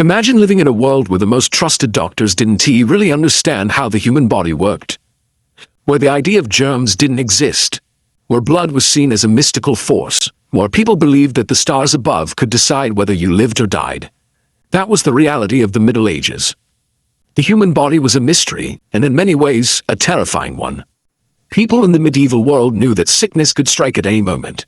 Imagine living in a world where the most trusted doctors didn't really understand how the human body worked, where the idea of germs didn't exist, where blood was seen as a mystical force, where people believed that the stars above could decide whether you lived or died. That was the reality of the Middle Ages. The human body was a mystery, and in many ways, a terrifying one. People in the medieval world knew that sickness could strike at any moment,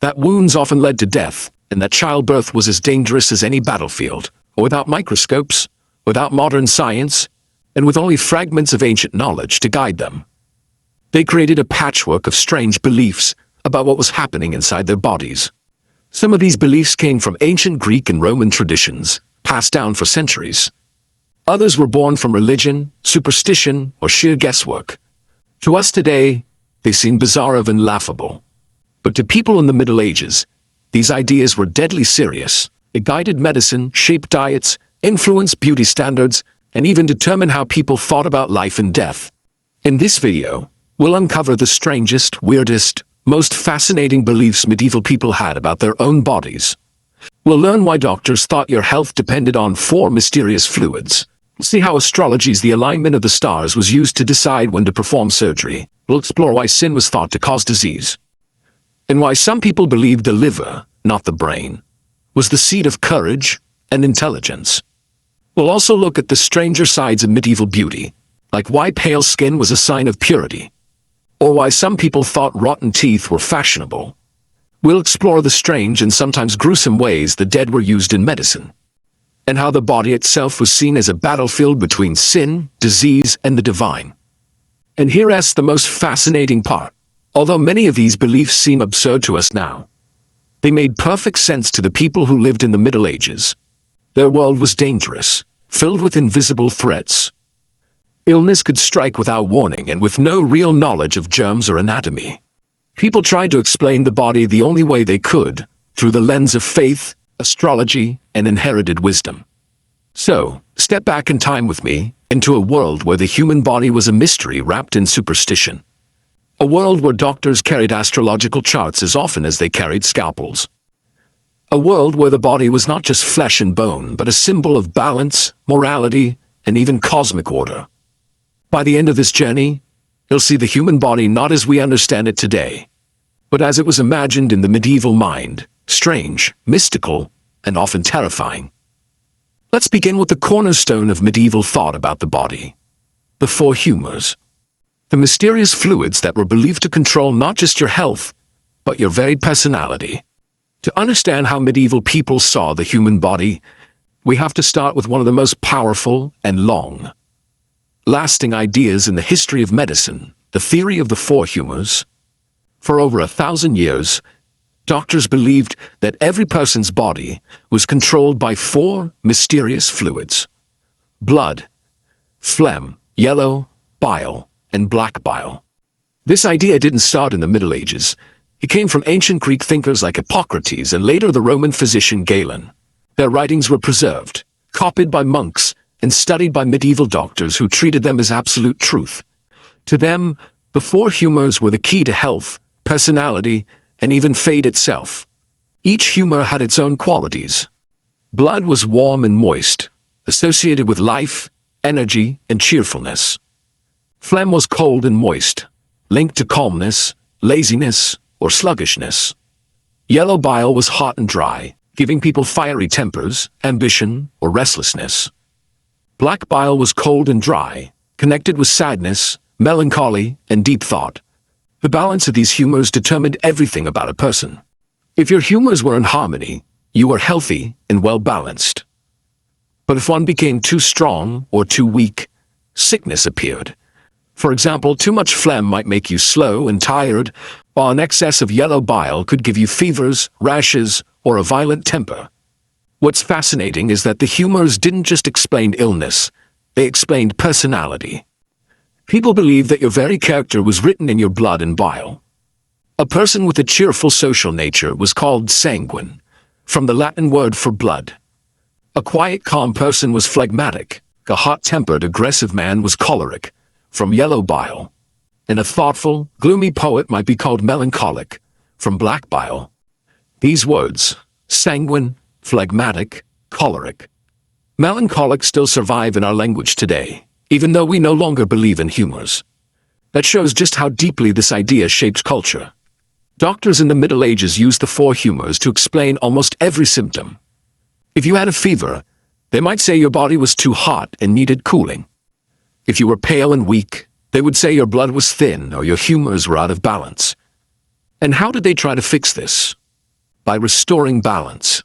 that wounds often led to death, and that childbirth was as dangerous as any battlefield. Without microscopes, without modern science, and with only fragments of ancient knowledge to guide them. They created a patchwork of strange beliefs about what was happening inside their bodies. Some of these beliefs came from ancient Greek and Roman traditions, passed down for centuries. Others were born from religion, superstition, or sheer guesswork. To us today, they seem bizarre and laughable. But to people in the Middle Ages, these ideas were deadly serious. It guided medicine, shaped diets, influenced beauty standards, and even determined how people thought about life and death. In this video, we'll uncover the strangest, weirdest, most fascinating beliefs medieval people had about their own bodies. We'll learn why doctors thought your health depended on 4 mysterious fluids. We'll see how astrology's the alignment of the stars was used to decide when to perform surgery. We'll explore why sin was thought to cause disease, and why some people believed the liver, not the brain, was the seat of courage and intelligence. We'll also look at the stranger sides of medieval beauty, like why pale skin was a sign of purity, or why some people thought rotten teeth were fashionable. We'll explore the strange and sometimes gruesome ways the dead were used in medicine, and how the body itself was seen as a battlefield between sin, disease, and the divine. And here's the most fascinating part. Although many of these beliefs seem absurd to us now, they made perfect sense to the people who lived in the Middle Ages. Their world was dangerous, filled with invisible threats. Illness could strike without warning and with no real knowledge of germs or anatomy. People tried to explain the body the only way they could, through the lens of faith, astrology, and inherited wisdom. So, step back in time with me, into a world where the human body was a mystery wrapped in superstition. A world where doctors carried astrological charts as often as they carried scalpels. A world where the body was not just flesh and bone, but a symbol of balance, morality, and even cosmic order. By the end of this journey, you'll see the human body not as we understand it today, but as it was imagined in the medieval mind, strange, mystical, and often terrifying. Let's begin with the cornerstone of medieval thought about the body: the 4 humors. The mysterious fluids that were believed to control not just your health, but your very personality. To understand how medieval people saw the human body, we have to start with one of the most powerful and long-lasting ideas in the history of medicine, the theory of the 4 humors. For over 1,000 years, doctors believed that every person's body was controlled by 4 mysterious fluids: blood, phlegm, yellow bile, and black bile. This idea didn't start in the Middle Ages. It came from ancient Greek thinkers like Hippocrates and later the Roman physician Galen. Their writings were preserved, copied by monks, and studied by medieval doctors who treated them as absolute truth. To them, the 4 humors were the key to health, personality, and even fate itself. Each humor had its own qualities. Blood was warm and moist, associated with life, energy, and cheerfulness. Phlegm was cold and moist, linked to calmness, laziness, or sluggishness. Yellow bile was hot and dry, giving people fiery tempers, ambition, or restlessness. Black bile was cold and dry, connected with sadness, melancholy, and deep thought. The balance of these humors determined everything about a person. If your humors were in harmony, you were healthy and well-balanced. But if one became too strong or too weak, sickness appeared. For example, too much phlegm might make you slow and tired, while an excess of yellow bile could give you fevers, rashes, or a violent temper. What's fascinating is that the humors didn't just explain illness, they explained personality. People believed that your very character was written in your blood and bile. A person with a cheerful social nature was called sanguine, from the Latin word for blood. A quiet, calm person was phlegmatic. A hot-tempered, aggressive man was choleric, from yellow bile. And a thoughtful, gloomy poet might be called melancholic, from black bile. These words, sanguine, phlegmatic, choleric, Melancholics still survive in our language today, even though we no longer believe in humors. That shows just how deeply this idea shaped culture. Doctors in the Middle Ages used the four humors to explain almost every symptom. If you had a fever, they might say your body was too hot and needed cooling. If you were pale and weak, they would say your blood was thin or your humors were out of balance. And how did they try to fix this? By restoring balance.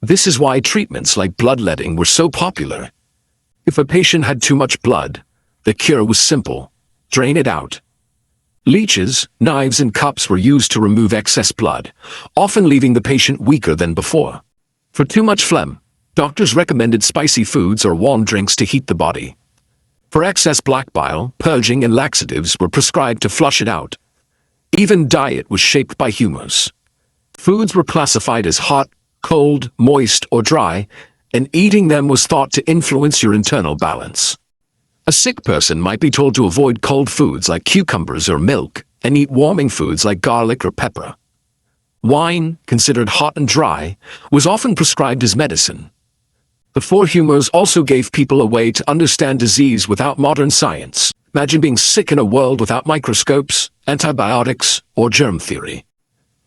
This is why treatments like bloodletting were so popular. If a patient had too much blood, the cure was simple: drain it out. Leeches, knives, and cups were used to remove excess blood, often leaving the patient weaker than before. For too much phlegm, doctors recommended spicy foods or warm drinks to heat the body. For excess black bile, purging and laxatives were prescribed to flush it out. Even diet was shaped by humors. Foods were classified as hot, cold, moist, or dry, and eating them was thought to influence your internal balance. A sick person might be told to avoid cold foods like cucumbers or milk and eat warming foods like garlic or pepper. Wine, considered hot and dry, was often prescribed as medicine. The four humors also gave people a way to understand disease without modern science. Imagine being sick in a world without microscopes, antibiotics, or germ theory.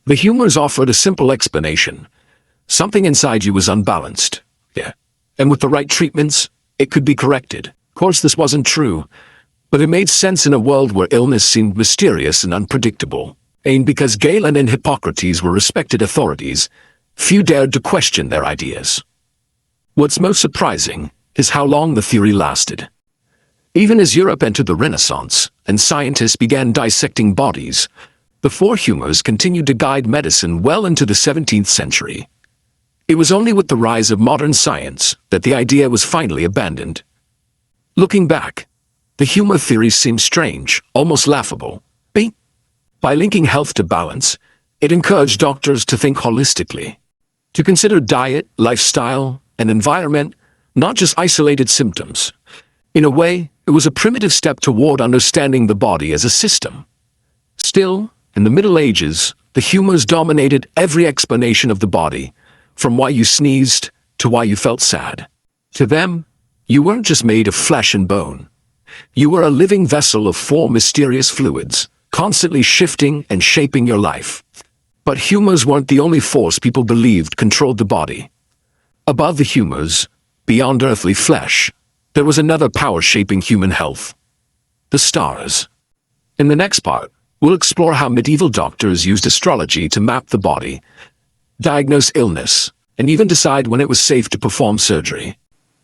The humors offered a simple explanation. Something inside you was unbalanced. Yeah. And with the right treatments, it could be corrected. Of course, this wasn't true, but it made sense in a world where illness seemed mysterious and unpredictable. And because Galen and Hippocrates were respected authorities, few dared to question their ideas. What's most surprising is how long the theory lasted. Even as Europe entered the Renaissance and scientists began dissecting bodies, the four humors continued to guide medicine well into the 17th century. It was only with the rise of modern science that the idea was finally abandoned. Looking back, the humor theory seems strange, almost laughable. By linking health to balance, it encouraged doctors to think holistically, to consider diet, lifestyle, and environment, not just isolated symptoms. In a way, it was a primitive step toward understanding the body as a system. Still, in the Middle Ages, the humors dominated every explanation of the body, from why you sneezed to why you felt sad. To them, you weren't just made of flesh and bone. You were a living vessel of four mysterious fluids, constantly shifting and shaping your life. But humors weren't the only force people believed controlled the body. Above the humors, beyond earthly flesh, there was another power shaping human health: the stars. In the next part, we'll explore how medieval doctors used astrology to map the body, diagnose illness, and even decide when it was safe to perform surgery.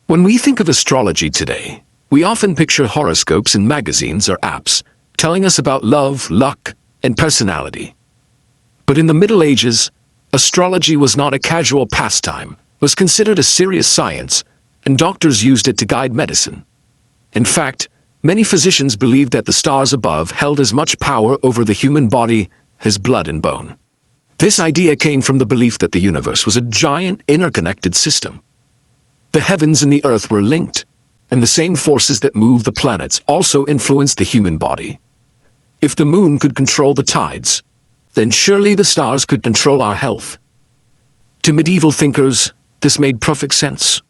When we think of astrology today, we often picture horoscopes in magazines or apps, telling us about love, luck, and personality. But in the Middle Ages, astrology was not a casual pastime. It was considered a serious science, and doctors used it to guide medicine. In fact, many physicians believed that the stars above held as much power over the human body as blood and bone. This idea came from the belief that the universe was a giant, interconnected system. The heavens and the earth were linked, and the same forces that move the planets also influenced the human body. If the moon could control the tides, then surely the stars could control our health. To medieval thinkers, this made perfect sense.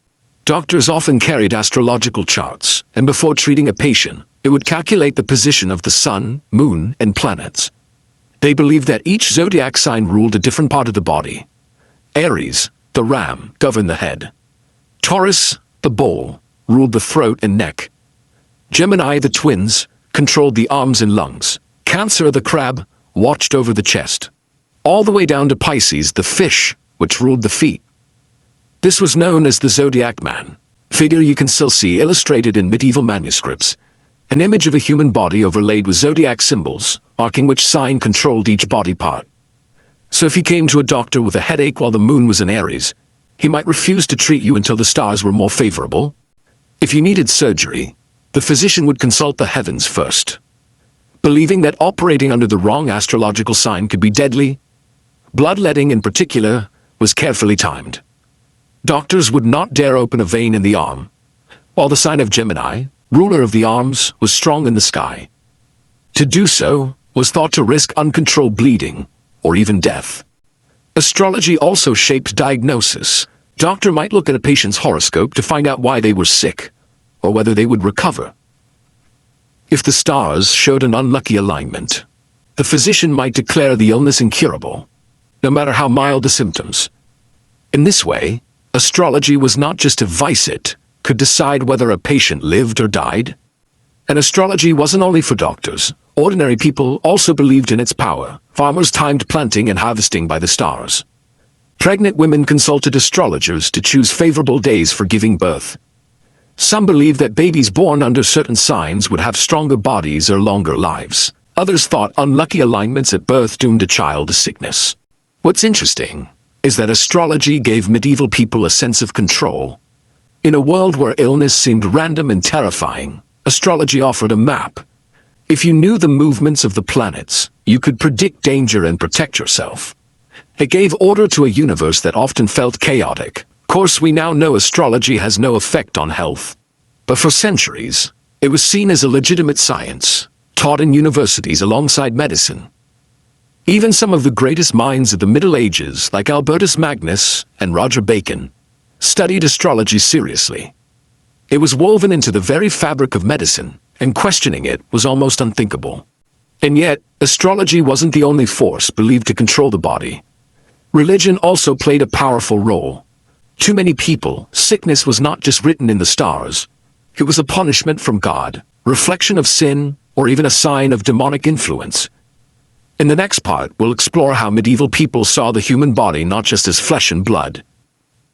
Doctors often carried astrological charts, and before treating a patient, it would calculate the position of the sun, moon, and planets. They believed that each zodiac sign ruled a different part of the body. Aries, the ram, governed the head. Taurus, the bull, ruled the throat and neck. Gemini, the twins, controlled the arms and lungs. Cancer, the crab, watched over the chest. All the way down to Pisces, the fish, which ruled the feet. This was known as the zodiac man, figure you can still see illustrated in medieval manuscripts, an image of a human body overlaid with zodiac symbols, marking which sign controlled each body part. So if you came to a doctor with a headache while the moon was in Aries, he might refuse to treat you until the stars were more favorable. If you needed surgery, the physician would consult the heavens first. Believing that operating under the wrong astrological sign could be deadly, bloodletting in particular was carefully timed. Doctors would not dare open a vein in the arm, while the sign of Gemini, ruler of the arms, was strong in the sky. To do so was thought to risk uncontrolled bleeding or even death. Astrology also shaped diagnosis. Doctor might look at a patient's horoscope to find out why they were sick, or whether they would recover. If the stars showed an unlucky alignment, the physician might declare the illness incurable, no matter how mild the symptoms. In this way, astrology was not just a vice, it could decide whether a patient lived or died. And astrology wasn't only for doctors. Ordinary people also believed in its power. Farmers timed planting and harvesting by the stars. Pregnant women consulted astrologers to choose favorable days for giving birth. Some believed that babies born under certain signs would have stronger bodies or longer lives. Others thought unlucky alignments at birth doomed a child to sickness. What's interesting is that astrology gave medieval people a sense of control. In a world where illness seemed random and terrifying, astrology offered a map. If you knew the movements of the planets, you could predict danger and protect yourself. It gave order to a universe that often felt chaotic. Of course, we now know astrology has no effect on health. But for centuries, it was seen as a legitimate science, taught in universities alongside medicine. Even some of the greatest minds of the Middle Ages, like Albertus Magnus and Roger Bacon, studied astrology seriously. It was woven into the very fabric of medicine, and questioning it was almost unthinkable. And yet, astrology wasn't the only force believed to control the body. Religion also played a powerful role. To many people, sickness was not just written in the stars. It was a punishment from God, reflection of sin, or even a sign of demonic influence. In the next part, we'll explore how medieval people saw the human body not just as flesh and blood,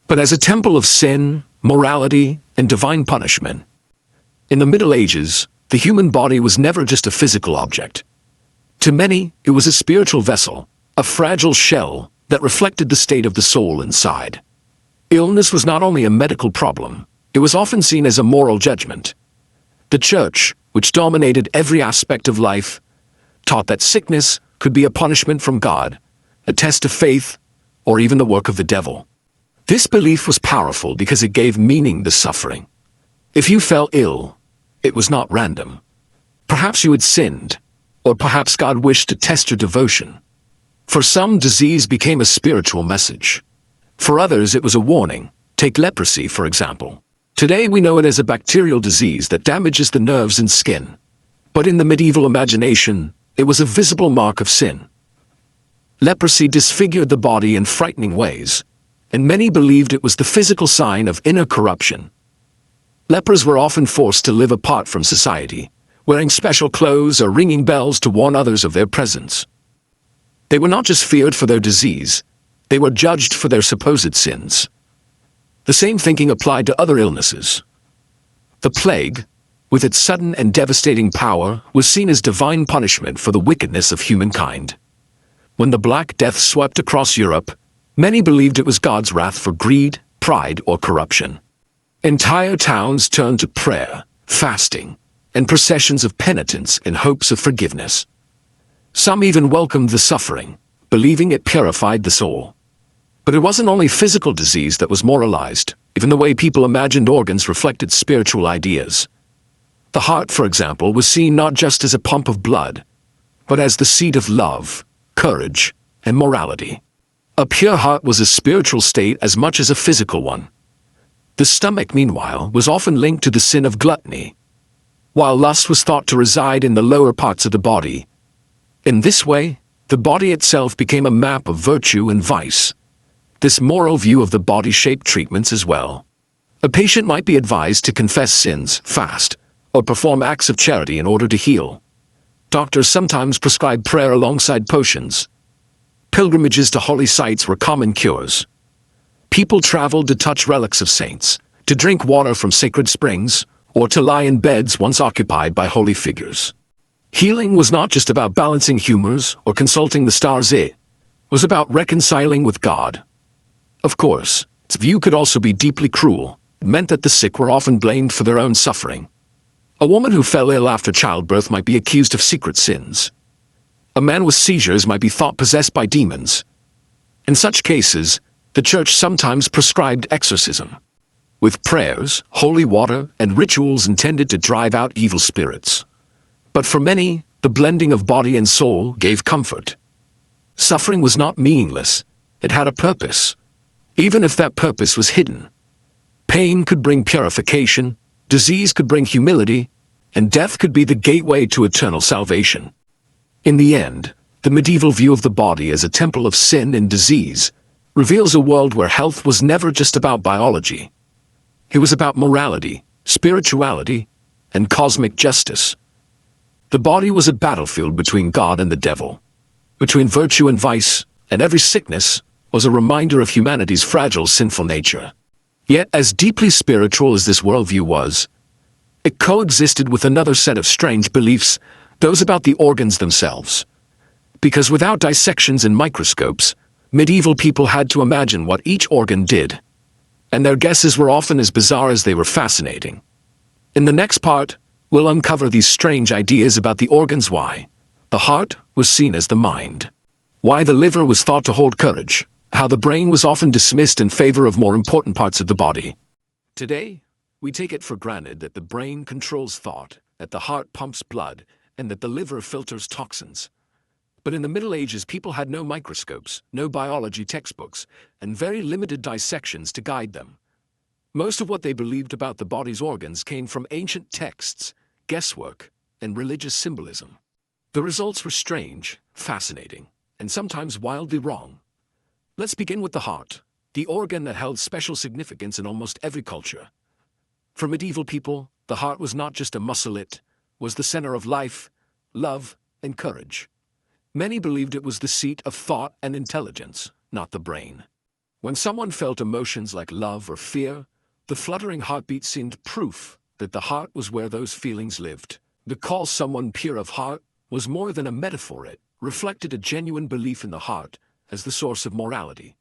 but as a temple of sin, morality, and divine punishment. In the Middle Ages, the human body was never just a physical object. To many, it was a spiritual vessel, a fragile shell that reflected the state of the soul inside. Illness was not only a medical problem, it was often seen as a moral judgment. The Church, which dominated every aspect of life, taught that sickness could be a punishment from God, a test of faith, or even the work of the devil. This belief was powerful because it gave meaning to suffering. If you fell ill, it was not random. Perhaps you had sinned, or perhaps God wished to test your devotion. For some, disease became a spiritual message. For others, it was a warning. Take leprosy, for example. Today we know it as a bacterial disease that damages the nerves and skin. But in the medieval imagination, it was a visible mark of sin. Leprosy disfigured the body in frightening ways, and many believed it was the physical sign of inner corruption. Lepers were often forced to live apart from society, wearing special clothes or ringing bells to warn others of their presence. They were not just feared for their disease, they were judged for their supposed sins. The same thinking applied to other illnesses. The plague, with its sudden and devastating power, was seen as divine punishment for the wickedness of humankind. When the Black Death swept across Europe, many believed it was God's wrath for greed, pride, or corruption. Entire towns turned to prayer, fasting, and processions of penitence in hopes of forgiveness. Some even welcomed the suffering, believing it purified the soul. But it wasn't only physical disease that was moralized. Even the way people imagined organs reflected spiritual ideas. The heart, for example, was seen not just as a pump of blood, but as the seat of love, courage, and morality. A pure heart was a spiritual state as much as a physical one. The stomach, meanwhile, was often linked to the sin of gluttony, while lust was thought to reside in the lower parts of the body. In this way, the body itself became a map of virtue and vice. This moral view of the body shaped treatments as well. A patient might be advised to confess sins, fast, or perform acts of charity in order to heal. Doctors sometimes prescribed prayer alongside potions. Pilgrimages to holy sites were common cures. People traveled to touch relics of saints, to drink water from sacred springs, or to lie in beds once occupied by holy figures. Healing was not just about balancing humors or consulting the stars, it was about reconciling with God. Of course, its view could also be deeply cruel. It meant that the sick were often blamed for their own suffering. A woman who fell ill after childbirth might be accused of secret sins. A man with seizures might be thought possessed by demons. In such cases, the church sometimes prescribed exorcism, with prayers, holy water, and rituals intended to drive out evil spirits. But for many, the blending of body and soul gave comfort. Suffering was not meaningless. It had a purpose. even if that purpose was hidden. Pain could bring purification, disease could bring humility, and death could be the gateway to eternal salvation. In the end, the medieval view of the body as a temple of sin and disease reveals a world where health was never just about biology. It was about morality, spirituality, and cosmic justice. The body was a battlefield between God and the devil, between virtue and vice, and every sickness was a reminder of humanity's fragile, sinful nature. Yet, as deeply spiritual as this worldview was, it coexisted with another set of strange beliefs, those about the organs themselves. Because without dissections and microscopes, medieval people had to imagine what each organ did, and their guesses were often as bizarre as they were fascinating. In the next part, we'll uncover these strange ideas about the organs, why the heart was seen as the mind, why the liver was thought to hold courage, how the brain was often dismissed in favor of more important parts of the body. Today, we take it for granted that the brain controls thought, that the heart pumps blood, and that the liver filters toxins. But in the Middle Ages, people had no microscopes, no biology textbooks, and very limited dissections to guide them. Most of what they believed about the body's organs came from ancient texts, guesswork, and religious symbolism. The results were strange, fascinating, and sometimes wildly wrong. Let's begin with the heart, the organ that held special significance in almost every culture. For medieval people, the heart was not just a muscle, it was the center of life, love, and courage. Many believed it was the seat of thought and intelligence, not the brain. When someone felt emotions like love or fear, the fluttering heartbeat seemed proof that the heart was where those feelings lived. To call someone pure of heart was more than a metaphor, it reflected a genuine belief in the heart as the source of morality.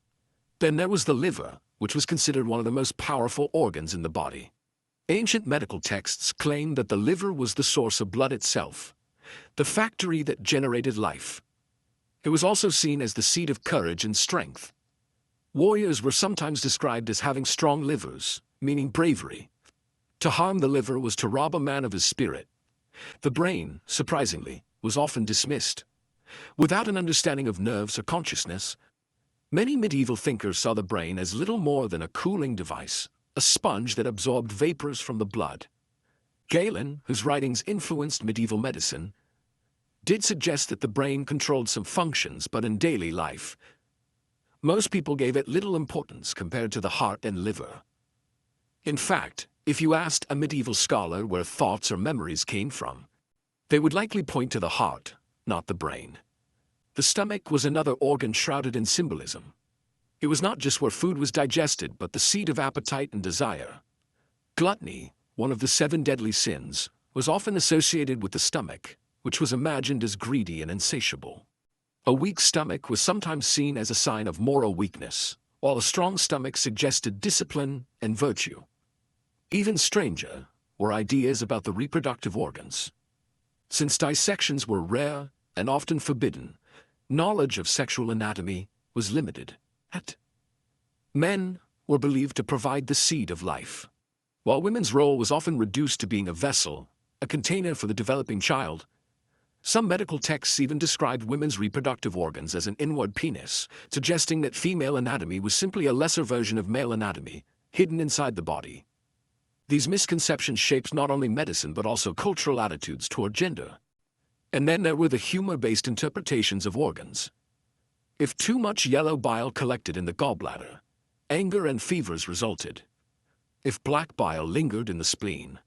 Then there was the liver, which was considered one of the most powerful organs in the body. Ancient medical texts claimed that the liver was the source of blood itself, the factory that generated life. It was also seen as the seat of courage and strength. Warriors were sometimes described as having strong livers, meaning bravery. To harm the liver was to rob a man of his spirit. The brain, surprisingly, was often dismissed. Without an understanding of nerves or consciousness, many medieval thinkers saw the brain as little more than a cooling device, a sponge that absorbed vapors from the blood. Galen, whose writings influenced medieval medicine, did suggest that the brain controlled some functions, but in daily life, most people gave it little importance compared to the heart and liver. In fact, if you asked a medieval scholar where thoughts or memories came from, they would likely point to the heart, not the brain. The stomach was another organ shrouded in symbolism. It was not just where food was digested, but the seat of appetite and desire. Gluttony, one of the 7 deadly sins, was often associated with the stomach, which was imagined as greedy and insatiable. A weak stomach was sometimes seen as a sign of moral weakness, while a strong stomach suggested discipline and virtue. Even stranger were ideas about the reproductive organs. Since dissections were rare and often forbidden, knowledge of sexual anatomy was limited. Men were believed to provide the seed of life, while women's role was often reduced to being a vessel, a container for the developing child. Some medical texts even described women's reproductive organs as an inward penis, suggesting that female anatomy was simply a lesser version of male anatomy, hidden inside the body. These misconceptions shaped not only medicine but also cultural attitudes toward gender. And then there were the humor-based interpretations of organs. If too much yellow bile collected in the gallbladder, anger and fevers resulted. If black bile lingered in the spleen,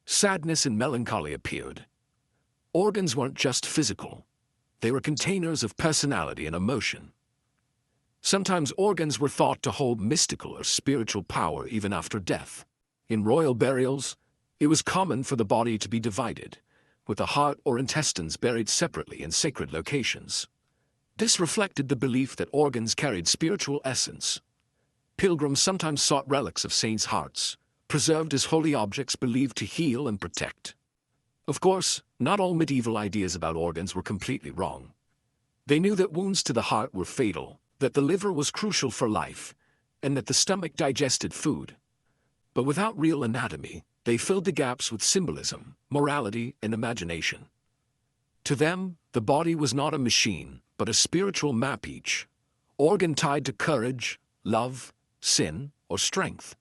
sadness and melancholy appeared. Organs weren't just physical. They were containers of personality and emotion. Sometimes organs were thought to hold mystical or spiritual power even after death. In royal burials, it was common for the body to be divided, with the heart or intestines buried separately in sacred locations. This reflected the belief that organs carried spiritual essence. Pilgrims sometimes sought relics of saints' hearts, preserved as holy objects believed to heal and protect. Of course, not all medieval ideas about organs were completely wrong. They knew that wounds to the heart were fatal, that the liver was crucial for life, and that the stomach digested food. But without real anatomy, they filled the gaps with symbolism, morality, and imagination. To them, the body was not a machine, but a spiritual map, each organ tied to courage, love, sin, or strength.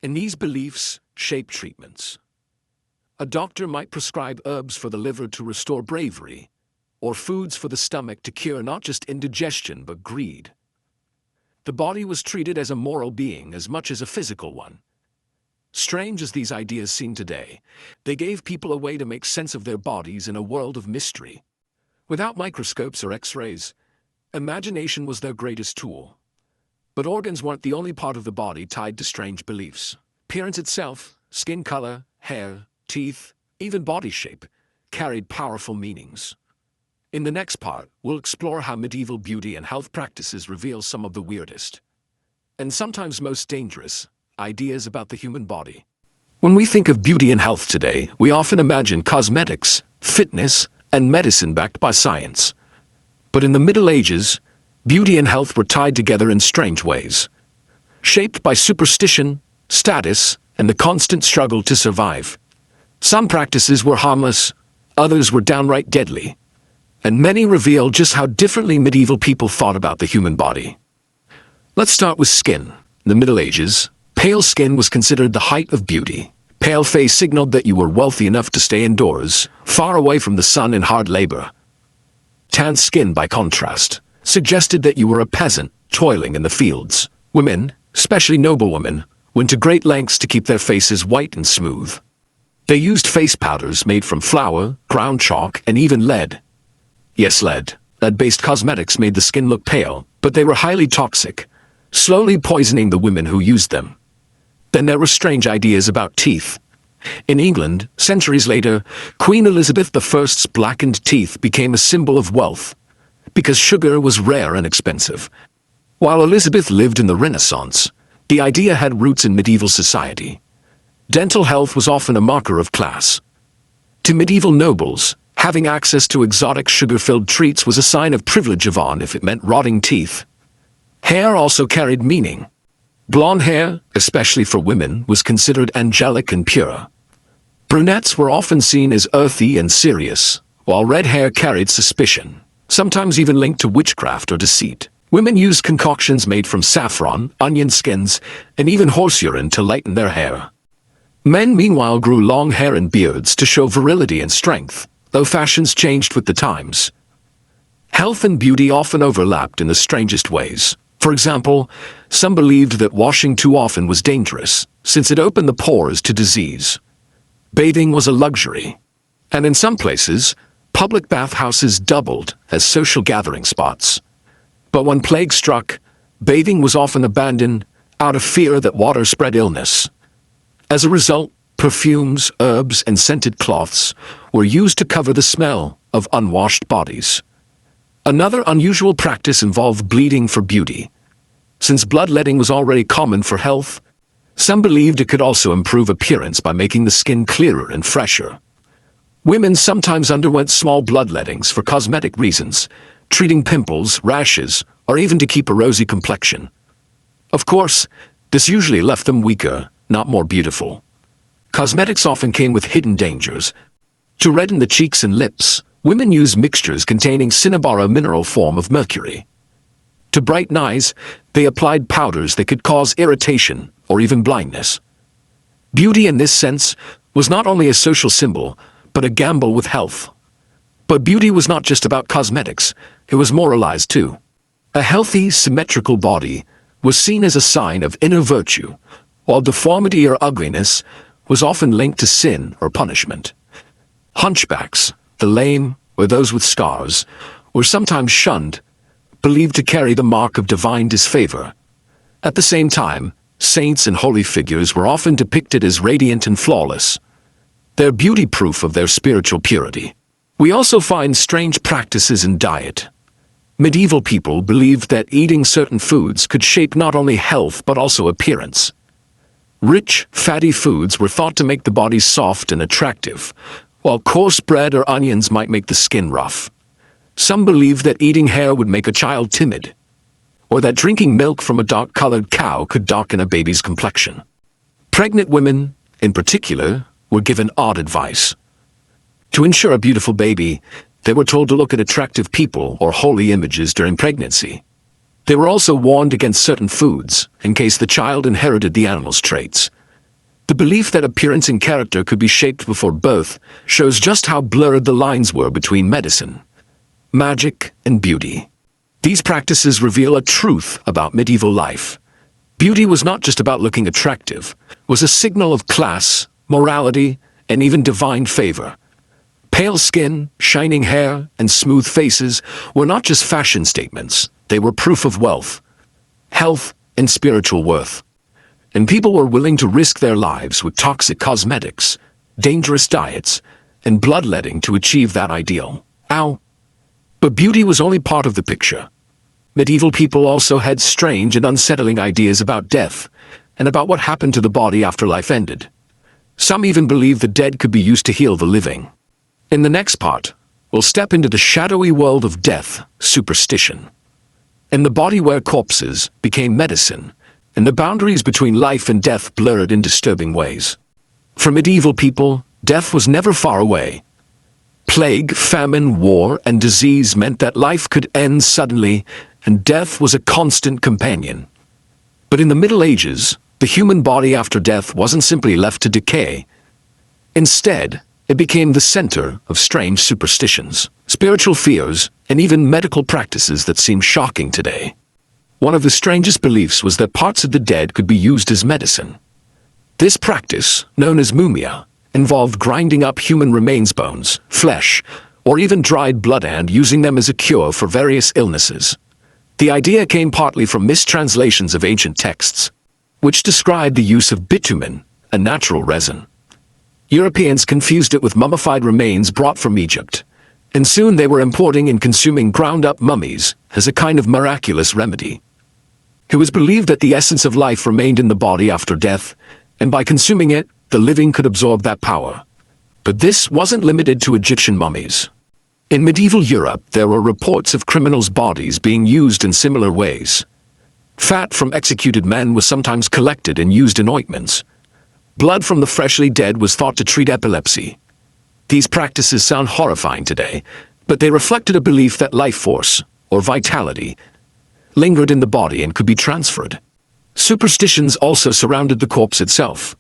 And these beliefs shape treatments. A doctor might prescribe herbs for the liver to restore bravery, or foods for the stomach to cure not just indigestion but greed. The body was treated as a moral being as much as a physical one. Strange as these ideas seem today, they gave people a way to make sense of their bodies in a world of mystery. Without microscopes or X-rays, imagination was their greatest tool. But organs weren't the only part of the body tied to strange beliefs. Appearance itself, skin color, hair, teeth, even body shape, carried powerful meanings. In the next part, we'll explore how medieval beauty and health practices reveal some of the weirdest, and sometimes most dangerous, ideas about the human body. When we think of beauty and health today, we often imagine cosmetics, fitness, and medicine backed by science. But in the Middle Ages, beauty and health were tied together in strange ways, shaped by superstition, status, and the constant struggle to survive. Some practices were harmless, others were downright deadly, and many reveal just how differently medieval people thought about the human body. Let's start with skin. In the Middle Ages, pale skin was considered the height of beauty. Pale face signaled that you were wealthy enough to stay indoors, far away from the sun and hard labor. Tan skin, by contrast, suggested that you were a peasant, toiling in the fields. Women, especially noblewomen, went to great lengths to keep their faces white and smooth. They used face powders made from flour, ground chalk, and even lead. Yes, lead. Lead-based cosmetics made the skin look pale, but they were highly toxic, slowly poisoning the women who used them. Then there were strange ideas about teeth. In England, centuries later, Queen Elizabeth I's blackened teeth became a symbol of wealth, because sugar was rare and expensive. While Elizabeth lived in the Renaissance, the idea had roots in medieval society. Dental health was often a marker of class. To medieval nobles, having access to exotic sugar-filled treats was a sign of privilege, even if it meant rotting teeth. Hair also carried meaning. Blonde hair, especially for women, was considered angelic and pure. Brunettes were often seen as earthy and serious, while red hair carried suspicion, sometimes even linked to witchcraft or deceit. Women used concoctions made from saffron, onion skins, and even horse urine to lighten their hair. Men, meanwhile, grew long hair and beards to show virility and strength, though fashions changed with the times. Health and beauty often overlapped in the strangest ways. For example, some believed that washing too often was dangerous, since it opened the pores to disease. Bathing was a luxury, and in some places, public bathhouses doubled as social gathering spots. But when plague struck, bathing was often abandoned out of fear that water spread illness. As a result, perfumes, herbs, and scented cloths were used to cover the smell of unwashed bodies. Another unusual practice involved bleeding for beauty. Since bloodletting was already common for health, some believed it could also improve appearance by making the skin clearer and fresher. Women sometimes underwent small bloodlettings for cosmetic reasons, treating pimples, rashes, or even to keep a rosy complexion. Of course, this usually left them weaker, not more beautiful. Cosmetics often came with hidden dangers. To redden the cheeks and lips, women used mixtures containing cinnabar, a mineral form of mercury. To brighten eyes, they applied powders that could cause irritation or even blindness. Beauty in this sense was not only a social symbol, but a gamble with health. But beauty was not just about cosmetics, it was moralized too. A healthy, symmetrical body was seen as a sign of inner virtue, while deformity or ugliness was often linked to sin or punishment. Hunchbacks, the lame, or those with scars, were sometimes shunned, believed to carry the mark of divine disfavor. At the same time, saints and holy figures were often depicted as radiant and flawless, their beauty proof of their spiritual purity. We also find strange practices in diet. Medieval people believed that eating certain foods could shape not only health but also appearance. Rich, fatty foods were thought to make the body soft and attractive, while coarse bread or onions might make the skin rough. Some believed that eating hair would make a child timid, or that drinking milk from a dark-colored cow could darken a baby's complexion. Pregnant women, in particular, were given odd advice. To ensure a beautiful baby, they were told to look at attractive people or holy images during pregnancy. They were also warned against certain foods, in case the child inherited the animal's traits. The belief that appearance and character could be shaped before birth shows just how blurred the lines were between medicine, magic, and beauty. These practices reveal a truth about medieval life. Beauty was not just about looking attractive, it was a signal of class, morality, and even divine favor. Pale skin, shining hair, and smooth faces were not just fashion statements, they were proof of wealth, health, and spiritual worth. And people were willing to risk their lives with toxic cosmetics, dangerous diets, and bloodletting to achieve that ideal. But beauty was only part of the picture. Medieval people also had strange and unsettling ideas about death, and about what happened to the body after life ended. Some even believed the dead could be used to heal the living. In the next part, we'll step into the shadowy world of death, superstition. In the body where corpses became medicine, and the boundaries between life and death blurred in disturbing ways. For medieval people, death was never far away. Plague, famine, war, and disease meant that life could end suddenly, and death was a constant companion. But in the Middle Ages, the human body after death wasn't simply left to decay. Instead, it became the center of strange superstitions, spiritual fears, and even medical practices that seem shocking today. One of the strangest beliefs was that parts of the dead could be used as medicine. This practice, known as mumia, involved grinding up human remains, bones, flesh, or even dried blood and using them as a cure for various illnesses. The idea came partly from mistranslations of ancient texts, which described the use of bitumen, a natural resin. Europeans confused it with mummified remains brought from Egypt, and soon they were importing and consuming ground-up mummies as a kind of miraculous remedy. It was believed that the essence of life remained in the body after death, and by consuming it, the living could absorb that power. But this wasn't limited to Egyptian mummies. In medieval Europe, there were reports of criminals' bodies being used in similar ways. Fat from executed men was sometimes collected and used in ointments. Blood from the freshly dead was thought to treat epilepsy. These practices sound horrifying today, but they reflected a belief that life force, or vitality, lingered in the body and could be transferred. Superstitions also surrounded the corpse itself.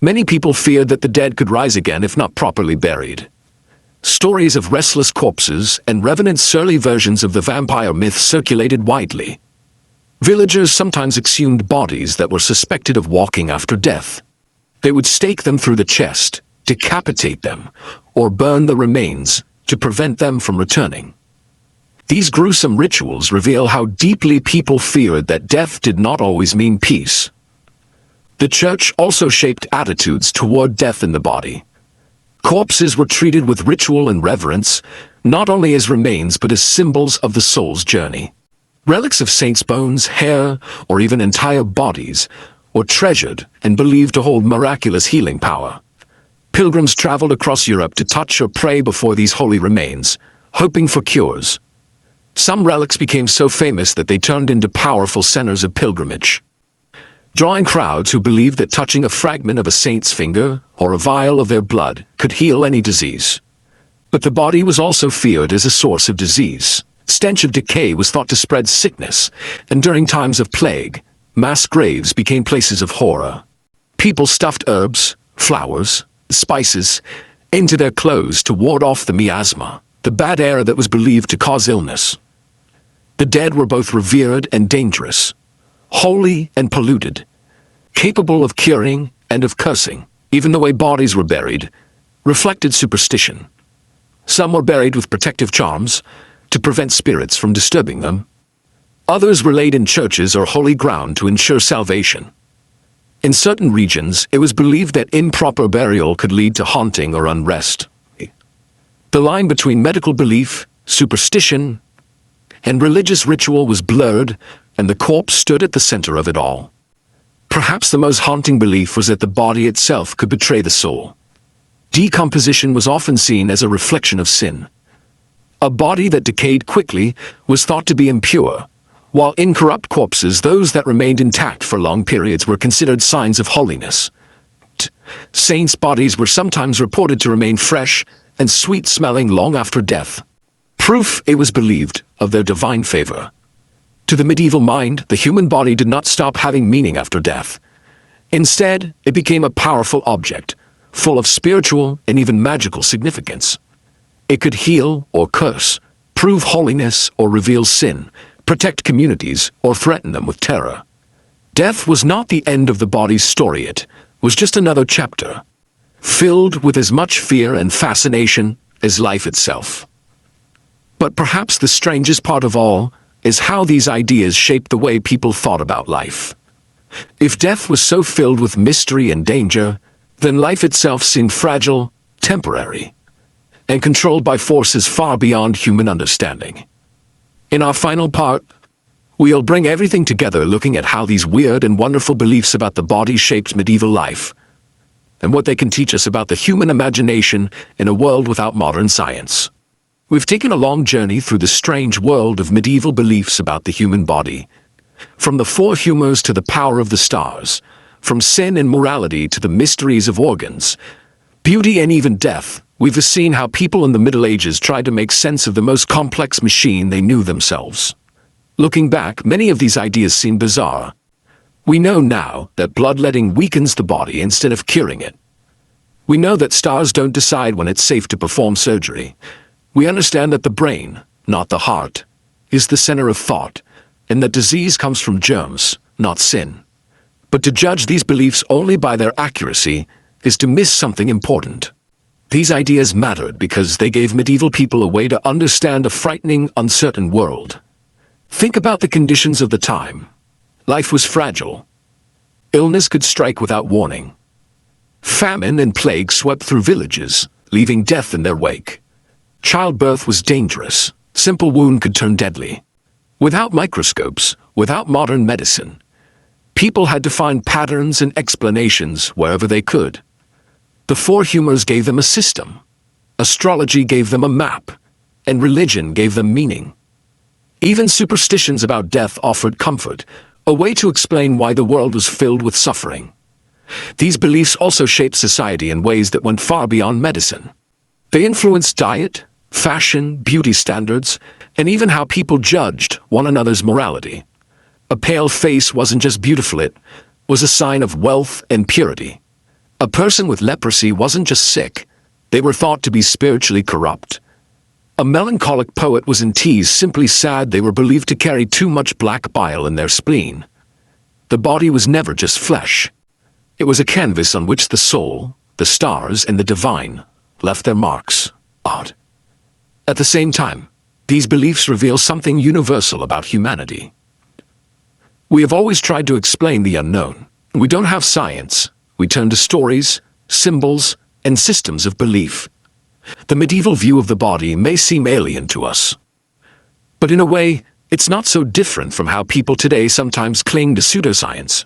Many people feared that the dead could rise again if not properly buried. Stories of restless corpses and revenant surly versions of the vampire myth circulated widely. Villagers sometimes exhumed bodies that were suspected of walking after death. They would stake them through the chest, decapitate them, or burn the remains to prevent them from returning. These gruesome rituals reveal how deeply people feared that death did not always mean peace. The church also shaped attitudes toward death in the body. Corpses were treated with ritual and reverence, not only as remains but as symbols of the soul's journey. Relics of saints' bones, hair, or even entire bodies were treasured and believed to hold miraculous healing power. Pilgrims traveled across Europe to touch or pray before these holy remains, hoping for cures. Some relics became so famous that they turned into powerful centers of pilgrimage, drawing crowds who believed that touching a fragment of a saint's finger or a vial of their blood could heal any disease. But the body was also feared as a source of disease. Stench of decay was thought to spread sickness, and during times of plague, mass graves became places of horror. People stuffed herbs, flowers, spices into their clothes to ward off the miasma, the bad air that was believed to cause illness. The dead were both revered and dangerous, holy and polluted, capable of curing and of cursing. Even the way bodies were buried reflected superstition. Some were buried with protective charms to prevent spirits from disturbing them. Others were laid in churches or holy ground to ensure salvation. In certain regions, it was believed that improper burial could lead to haunting or unrest. The line between medical belief, superstition, and religious ritual was blurred, and the corpse stood at the center of it all. Perhaps the most haunting belief was that the body itself could betray the soul. Decomposition was often seen as a reflection of sin. A body that decayed quickly was thought to be impure, while incorrupt corpses, those that remained intact for long periods, were considered signs of holiness. Saints' bodies were sometimes reported to remain fresh and sweet-smelling long after death, proof, it was believed, of their divine favor. To the medieval mind, the human body did not stop having meaning after death. Instead, it became a powerful object, full of spiritual and even magical significance. It could heal or curse, prove holiness or reveal sin, protect communities or threaten them with terror. Death was not the end of the body's story, it was just another chapter, filled with as much fear and fascination as life itself. But perhaps the strangest part of all is how these ideas shaped the way people thought about life. If death was so filled with mystery and danger, then life itself seemed fragile, temporary, and controlled by forces far beyond human understanding. In our final part, we'll bring everything together, looking at how these weird and wonderful beliefs about the body shaped medieval life, and what they can teach us about the human imagination in a world without modern science. We've taken a long journey through the strange world of medieval beliefs about the human body, from the four humors to the power of the stars, from sin and morality to the mysteries of organs, beauty and even death. We've seen how people in the Middle Ages tried to make sense of the most complex machine they knew themselves. Looking back, many of these ideas seem bizarre. We know now that bloodletting weakens the body instead of curing it. We know that stars don't decide when it's safe to perform surgery. We understand that the brain, not the heart, is the center of thought, and that disease comes from germs, not sin. But to judge these beliefs only by their accuracy is to miss something important. These ideas mattered because they gave medieval people a way to understand a frightening, uncertain world. Think about the conditions of the time. Life was fragile. Illness could strike without warning. Famine and plague swept through villages, leaving death in their wake. Childbirth was dangerous. Simple wound could turn deadly. Without microscopes, without modern medicine, people had to find patterns and explanations wherever they could. The four humors gave them a system. Astrology gave them a map, and religion gave them meaning. Even superstitions about death offered comfort, a way to explain why the world was filled with suffering. These beliefs also shaped society in ways that went far beyond medicine. They influenced diet, fashion, beauty standards, and even how people judged one another's morality. A pale face wasn't just beautiful, it was a sign of wealth and purity. A person with leprosy wasn't just sick, they were thought to be spiritually corrupt. A melancholic poet was in tears, simply sad. They were believed to carry too much black bile in their spleen. The body was never just flesh. It was a canvas on which the soul, the stars, and the divine left their marks. Odd. At the same time, these beliefs reveal something universal about humanity. We have always tried to explain the unknown. We don't have science. We turn to stories, symbols, and systems of belief. The medieval view of the body may seem alien to us, but in a way, it's not so different from how people today sometimes cling to pseudoscience.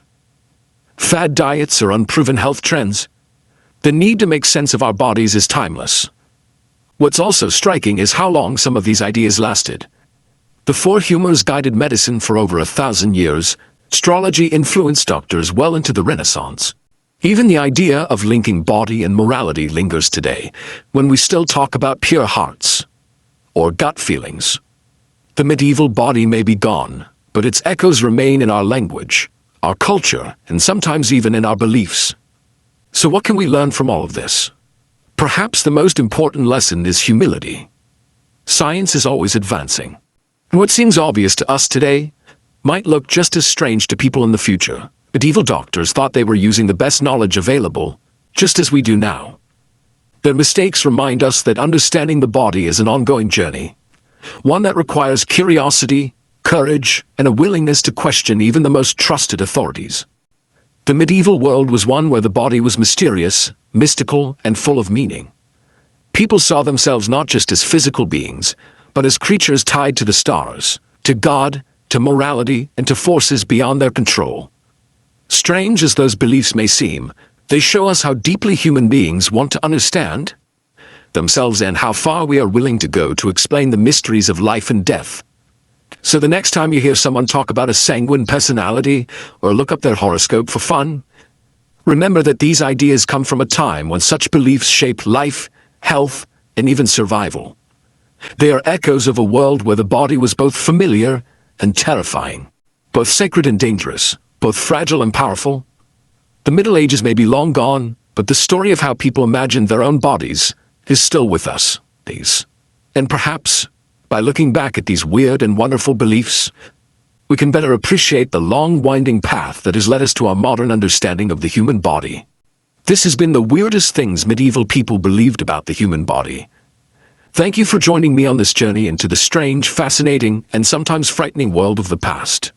Fad diets or unproven health trends. The need to make sense of our bodies is timeless. What's also striking is how long some of these ideas lasted. The four humors guided medicine for over 1,000 years. Astrology influenced doctors well into the Renaissance. Even the idea of linking body and morality lingers today, when we still talk about pure hearts or gut feelings. The medieval body may be gone, but its echoes remain in our language, our culture, and sometimes even in our beliefs. So what can we learn from all of this? Perhaps the most important lesson is humility. Science is always advancing, and what seems obvious to us today might look just as strange to people in the future. Medieval doctors thought they were using the best knowledge available, just as we do now. Their mistakes remind us that understanding the body is an ongoing journey, one that requires curiosity, courage, and a willingness to question even the most trusted authorities. The medieval world was one where the body was mysterious, mystical, and full of meaning. People saw themselves not just as physical beings, but as creatures tied to the stars, to God, to morality, and to forces beyond their control. Strange as those beliefs may seem, they show us how deeply human beings want to understand themselves and how far we are willing to go to explain the mysteries of life and death. So the next time you hear someone talk about a sanguine personality or look up their horoscope for fun, remember that these ideas come from a time when such beliefs shaped life, health, and even survival. They are echoes of a world where the body was both familiar and terrifying. Both sacred and dangerous, both fragile and powerful. The Middle Ages may be long gone, but the story of how people imagined their own bodies is still with us. And perhaps, by looking back at these weird and wonderful beliefs, we can better appreciate the long winding path that has led us to our modern understanding of the human body. This has been the weirdest things medieval people believed about the human body. Thank you for joining me on this journey into the strange, fascinating, and sometimes frightening world of the past.